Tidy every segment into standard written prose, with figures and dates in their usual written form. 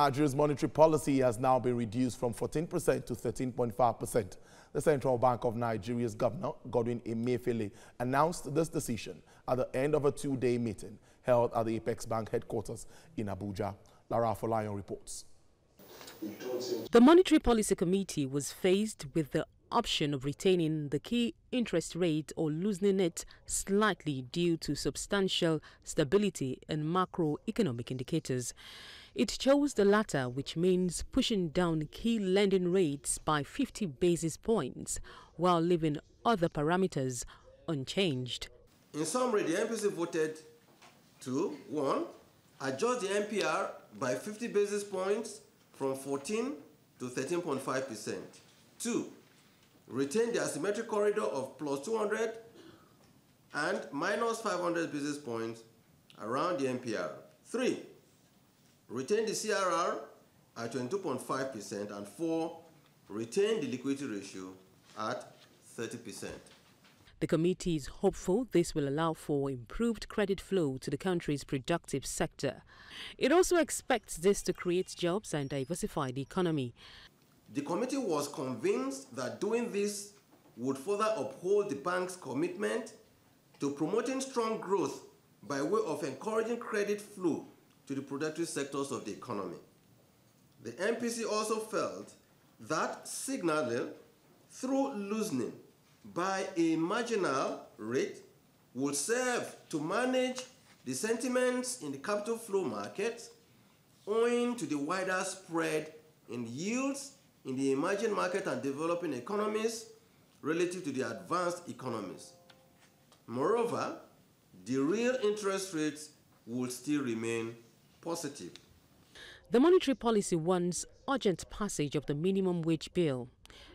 Nigeria's monetary policy has now been reduced from 14% to 13.5%. The Central Bank of Nigeria's Governor, Godwin Emefiele, announced this decision at the end of a two-day meeting held at the Apex Bank headquarters in Abuja. Lara Afolayan reports. The Monetary Policy Committee was faced with the option of retaining the key interest rate or loosening it slightly due to substantial stability in macroeconomic indicators. It chose the latter, which means pushing down key lending rates by 50 basis points while leaving other parameters unchanged. In summary, the MPC voted to 1. Adjust the MPR by 50 basis points from 14 to 13.5%. 2. Retain the asymmetric corridor of plus 200 and minus 500 basis points around the MPR. 3. Retain the CRR at 22.5%. And 4. Retain the liquidity ratio at 30%. The committee is hopeful this will allow for improved credit flow to the country's productive sector. It also expects this to create jobs and diversify the economy. The committee was convinced that doing this would further uphold the bank's commitment to promoting strong growth by way of encouraging credit flow to the productive sectors of the economy. The MPC also felt that signaling through loosening by a marginal rate would serve to manage the sentiments in the capital flow market owing to the wider spread in yields in the emerging market and developing economies relative to the advanced economies. Moreover, the real interest rates will still remain positive. The monetary policy wants urgent passage of the minimum wage bill.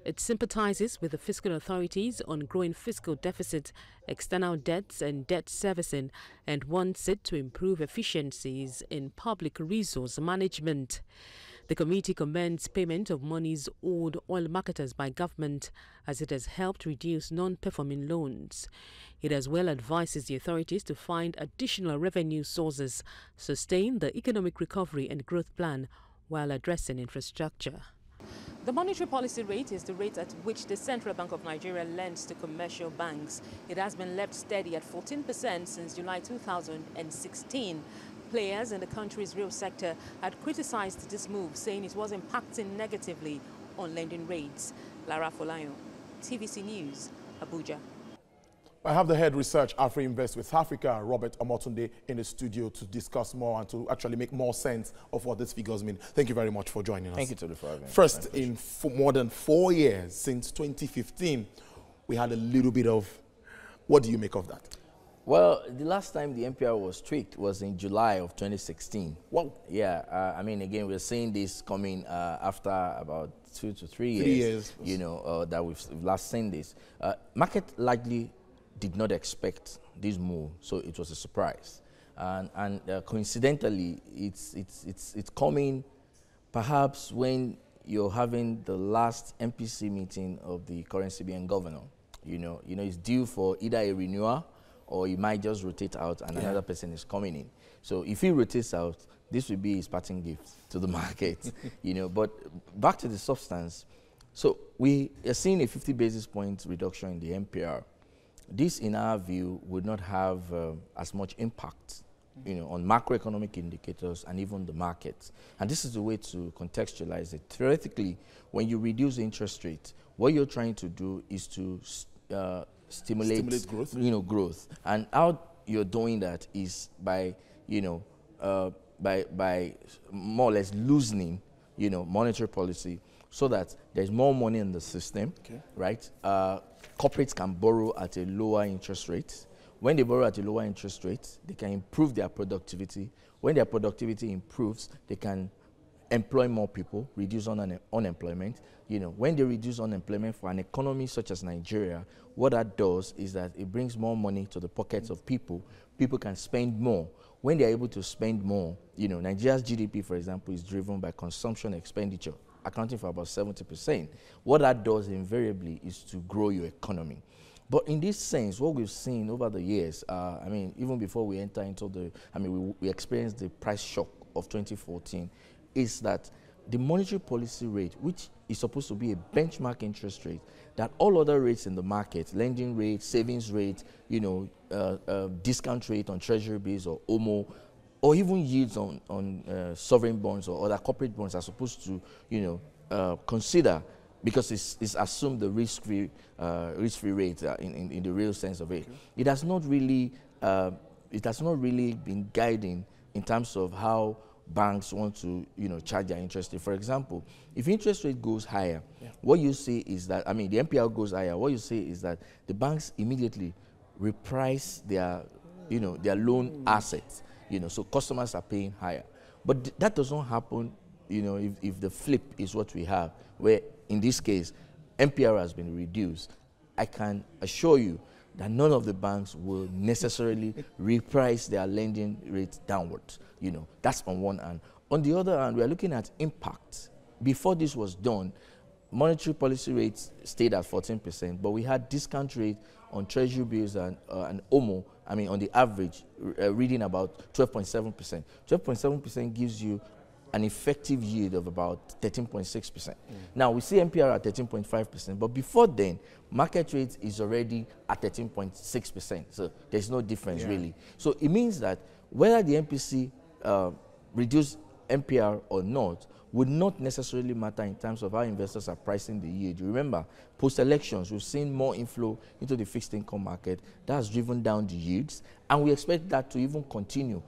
It sympathizes with the fiscal authorities on growing fiscal deficit, external debts and debt servicing, and wants it to improve efficiencies in public resource management. The committee commends payment of monies owed oil marketers by government as it has helped reduce non-performing loans. It as well advises the authorities to find additional revenue sources, sustain the economic recovery and growth plan while addressing infrastructure. The monetary policy rate is the rate at which the Central Bank of Nigeria lends to commercial banks. It has been left steady at 14% since July 2016. Players in the country's real sector had criticized this move, saying it was impacting negatively on lending rates. Lara Afolayan, TVC News, Abuja. I have the head research AfriInvest West Africa, Robert Omotunde, in the studio to discuss more and to actually make more sense of what these figures mean. Thank you very much for joining us. Thank you, Tolu, for having me. First, in more than 4 years, since 2015, we had a little bit of, what do you make of that? Well, the last time the MPR was tweaked was in July of 2016. Wow. Yeah, I mean, again, we're seeing this coming after about 2 to 3 years. 3 years. You know, that we've last seen this. Market largely did not expect this move, so it was a surprise. And coincidentally, it's coming perhaps when you're having the last MPC meeting of the current CBN governor. You know, it's due for either a renewal or he might just rotate out and another person is coming in. So if he rotates out, this will be his parting gift to the market. You know, but back to the substance. So we are seeing a 50 basis point reduction in the MPR. This, in our view, would not have as much impact, you know, on macroeconomic indicators and even the markets. And this is the way to contextualize it. Theoretically, when you reduce the interest rate, what you're trying to do is to stimulate growth. Growth. And how you're doing that is by, by more or less loosening, monetary policy so that there's more money in the system, right? Corporates can borrow at a lower interest rate. When they borrow at a lower interest rate, they can improve their productivity. When their productivity improves, they can employ more people, reduce unemployment. When they reduce unemployment for an economy such as Nigeria, what that does is that it brings more money to the pockets of people. People can spend more. When they're able to spend more, Nigeria's GDP, for example, is driven by consumption expenditure, accounting for about 70%. What that does invariably is to grow your economy. But in this sense, what we've seen over the years, I mean, even before we enter into the, we experienced the price shock of 2014. is that the monetary policy rate, which is supposed to be a benchmark interest rate, that all other rates in the market, lending rate, savings rate, discount rate on treasury bills or OMO, or even yields on sovereign bonds or other corporate bonds are supposed to, consider, because it's assumed the risk-free rate in the real sense of it. It has not really been guiding in terms of how banks want to, charge their interest rate. For example, if interest rate goes higher, what you see is that, the MPR goes higher, what you see is that the banks immediately reprice their loan assets, so customers are paying higher. But that does not happen, if the flip is what we have, where in this case, MPR has been reduced. I can assure you that none of the banks will necessarily reprice their lending rates downwards. That's on one hand. On the other hand, we are looking at impact. Before this was done, monetary policy rates stayed at 14%, but we had discount rate on treasury bills and OMO, on the average, reading about 12.7%. 12.7% gives you an effective yield of about 13.6%. Now, we see MPR at 13.5%, but before then, market rate is already at 13.6%. So there's no difference, really. So it means that whether the MPC reduce MPR or not would not necessarily matter in terms of how investors are pricing the yield. Remember, post-elections, we've seen more inflow into the fixed income market. That has driven down the yields, and we expect that to even continue,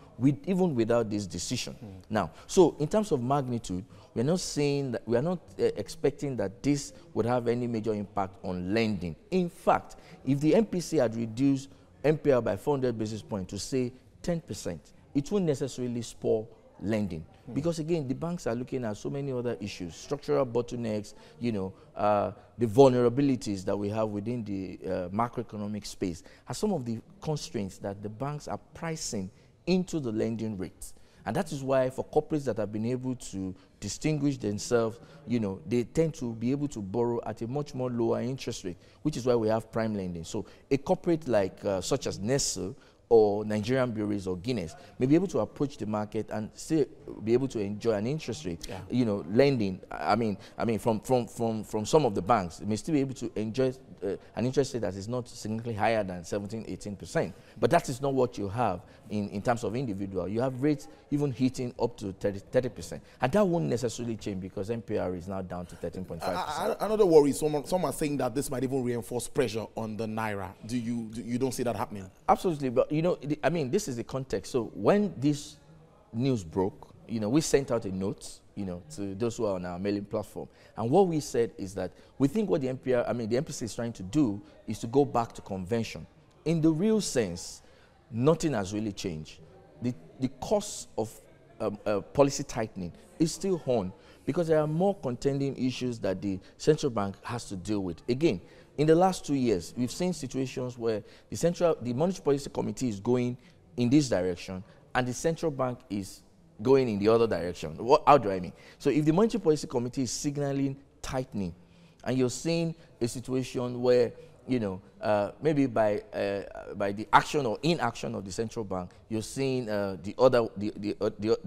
even without this decision. Now, so in terms of magnitude, we're not saying that, we are not expecting that this would have any major impact on lending. In fact, if the MPC had reduced MPR by 400 basis points to say 10%, it won't necessarily spur lending. Because again, the banks are looking at so many other issues, structural bottlenecks, the vulnerabilities that we have within the macroeconomic space are some of the constraints that the banks are pricing into the lending rates. And that is why for corporates that have been able to distinguish themselves, they tend to be able to borrow at a much more lower interest rate, which is why we have prime lending. So a corporate like such as Nestle or Nigerian breweries or Guinness may be able to approach the market and still be able to enjoy an interest rate, lending. From some of the banks, they may still be able to enjoy an interest rate that is not significantly higher than 17–18%. But that is not what you have in terms of individual. You have rates even hitting up to 30%. And that won't necessarily change because MPR is now down to 13.5%. Another worry, some are saying that this might even reinforce pressure on the Naira. You don't see that happening? Absolutely. But, this is the context. So when this news broke, we sent out a note, to those who are on our mailing platform. And what we said is that we think what the MPC is trying to do is to go back to convention. In the real sense, nothing has really changed. The cost of policy tightening is still on because there are more contending issues that the central bank has to deal with. Again, in the last 2 years, we've seen situations where the Monetary Policy Committee is going in this direction and the central bank is going in the other direction. How do I mean? So if the Monetary Policy Committee is signaling tightening and you're seeing a situation where, maybe by the action or inaction of the central bank, you're seeing the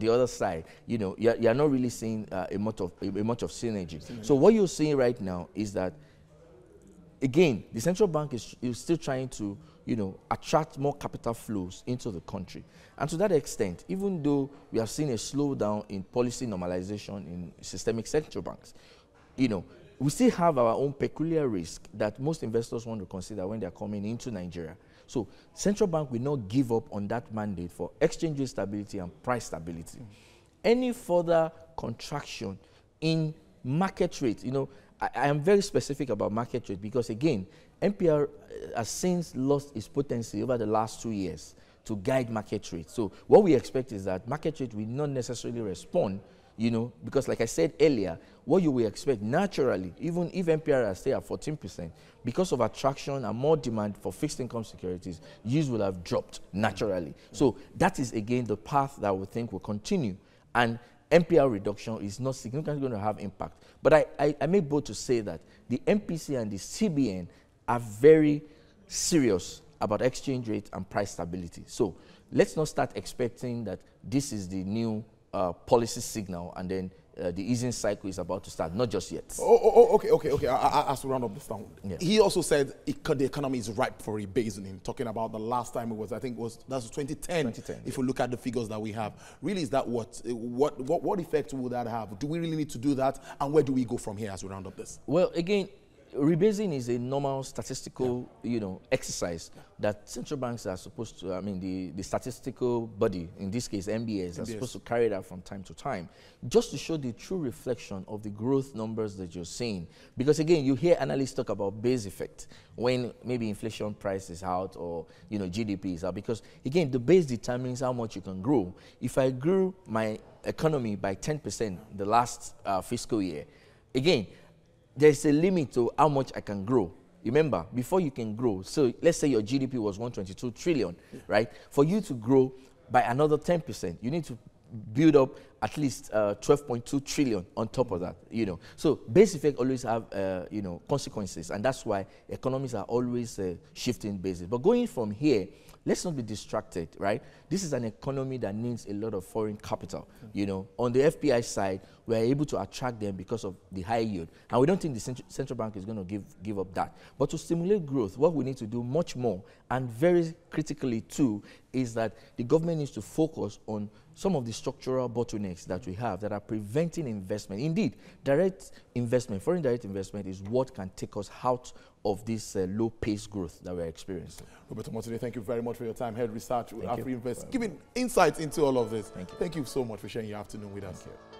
other side, you're not really seeing a much of synergy. So what you're seeing right now is that, again, the central bank is still trying to, attract more capital flows into the country. And to that extent, even though we have seen a slowdown in policy normalization in systemic central banks, we still have our own peculiar risk that most investors want to consider when they're coming into Nigeria. So central bank will not give up on that mandate for exchange rate stability and price stability. Any further contraction in market rate, I am very specific about market rate because, again, MPR has since lost its potency over the last 2 years to guide market rate. So what we expect is that market rate will not necessarily respond, because like I said earlier, what you will expect naturally, even if MPR has stayed at 14%, because of attraction and more demand for fixed income securities, yields will have dropped naturally. So that is, again, the path that we think will continue. And MPR reduction is not significantly going to have impact. But I make bold to say that the MPC and the CBN are very serious about exchange rate and price stability. So let's not start expecting that this is the new policy signal, and then the easing cycle is about to start, not just yet. Okay. I have to round up this down. Yeah. He also said the economy is ripe for rebasing, talking about the last time it was, I think that's 2010. If we look at the figures that we have, really, is that what effect will that have? Do we really need to do that, and where do we go from here as we round up this? Well, again, rebasing is a normal statistical, exercise that central banks are supposed to, the statistical body, in this case MBS, are supposed to carry it out from time to time, just to show the true reflection of the growth numbers that you're seeing. Because again, you hear analysts talk about base effect when maybe inflation price is out or, GDP is out, because again, the base determines how much you can grow. If I grew my economy by 10% the last fiscal year, again, there's a limit to how much I can grow. Remember, before you can grow, so let's say your GDP was 122 trillion, right? For you to grow by another 10%, you need to build up at least 12.2 trillion on top of that, So base effect always have, consequences, and that's why economies are always shifting bases. But going from here, let's not be distracted, right? This is an economy that needs a lot of foreign capital. On the FPI side, we're able to attract them because of the high yield. And we don't think the central bank is going to give up that. But to stimulate growth, what we need to do much more, and very critically too, is that the government needs to focus on some of the structural bottlenecks that we have that are preventing investment. Indeed, direct investment, foreign direct investment, is what can take us out of this low-paced growth that we're experiencing. Roberto Motule, thank you very much for your time. Head Research with AfriInvest, giving insights into all of this. Thank you. Thank you so much for sharing your afternoon with us. Thank you.